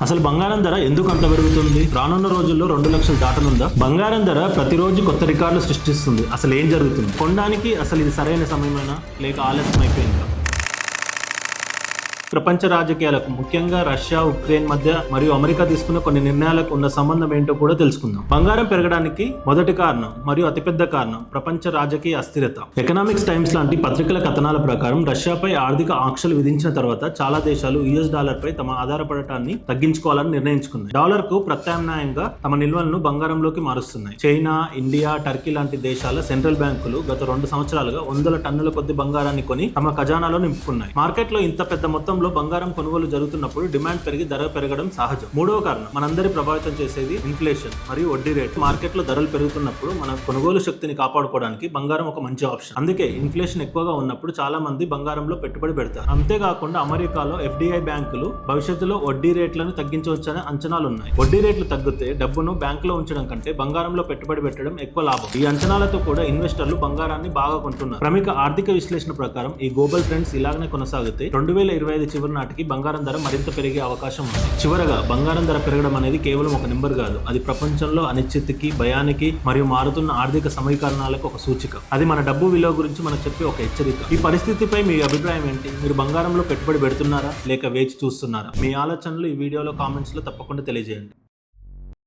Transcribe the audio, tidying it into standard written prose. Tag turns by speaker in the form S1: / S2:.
S1: అసలు బంగారం ధర ఎందుకు అంత పెరుగుతుంది? రానున్న రోజుల్లో 2 లక్షలు దాటనుందా? బంగారం ధర ప్రతిరోజు కొత్త రికార్డులు సృష్టిస్తుంది. అసలు ఏం జరుగుతుంది? కొనడానికి అసలు ఇది సరైన సమయమేనా లేక ఆలస్యం అయిపోయిందా? ప్రపంచ రాజకీయాలకు ముఖ్యంగా రష్యా, ఉక్రెయిన్ మధ్య మరియు అమెరికా తీసుకున్న కొన్ని నిర్ణయాలకు ఉన్న సంబంధం ఏంటో కూడా తెలుసుకుందాం. బంగారం పెరగడానికి మొదటి కారణం మరియు అతిపెద్ద కారణం ప్రపంచ రాజకీయ అస్థిరత. ఎకనామిక్స్ టైమ్స్ లాంటి పత్రికల కథనాల ప్రకారం రష్యాపై ఆర్థిక ఆంక్షలు విధించిన తర్వాత చాలా దేశాలు యుఎస్ డాలర్ పై తమ ఆధారపడటాన్ని తగ్గించుకోవాలని నిర్ణయించుకున్నాయి. డాలర్ కు ప్రత్యామ్నాయంగా తమ నిల్వలను బంగారంలోకి మారుస్తున్నాయి. చైనా, ఇండియా, టర్కీ లాంటి దేశాల సెంట్రల్ బ్యాంకులు గత 2 సంవత్సరాలుగా 100 టన్నుల కొద్ది బంగారాన్ని కొని తమ ఖజానాలో నింపుకున్నాయి. మార్కెట్లో ఇంత పెద్ద మొత్తం బంగారం కొనుగోలు జరుగుతున్నప్పుడు డిమాండ్ పెరిగి ధర పెరగడం సహజం. మూడవ కారణం మనందరి ప్రభావితం చేసేది ఇన్ఫ్లేషన్ మరియు వడ్డీ రేట్. మార్కెట్ లో ధరలు పెరుగుతున్నప్పుడు మన కొనుగోలు శక్తిని కాపాడుకోవడానికి బంగారం ఒక మంచి ఆప్షన్. అందుకే ఇన్ఫ్లేషన్ ఎక్కువగా ఉన్నప్పుడు చాలా మంది బంగారంలో పెట్టుబడి పెడతారు. అంతేకాకుండా అమెరికాలో ఎఫ్డిఐ బ్యాంకులు భవిష్యత్తులో వడ్డీ రేట్లను తగ్గించవచ్చనే అంచనాలు ఉన్నాయి. వడ్డీ రేట్లు తగ్గితే డబ్బును బ్యాంకులో ఉంచడం కంటే బంగారంలో పెట్టుబడి పెట్టడం ఎక్కువ లాభం. ఈ అంచనాలతో కూడా ఇన్వెస్టర్లు బంగారాన్ని బాగా కొంటున్నారు. ప్రముఖ ఆర్థిక విశ్లేషణ ప్రకారం ఈ గ్లోబల్ ట్రెండ్స్ ఇలాగనే కొనసాగితే 2025 చివరి నాటికి బంగారం ధర మరింత పెరిగే అవకాశం ఉంది. చివరగా బంగారం ధర పెరగడం అనేది కేవలం ఒక నెంబర్ కాదు. అది ప్రపంచంలో అనిశ్చితికి, భయానికి మరియు మారుతున్న ఆర్థిక సమీకరణాలకు ఒక సూచిక. అది మన డబ్బు విలువ గురించి మనకు చెప్పే ఒక హెచ్చరిక. ఈ పరిస్థితిపై మీ అభిప్రాయం ఏంటి? మీరు బంగారంలో పెట్టుబడి పెడుతున్నారా లేక వేచి చూస్తున్నారా? మీ ఆలోచనలు ఈ వీడియోలో కామెంట్స్ లో తప్పకుండా తెలియజేయండి.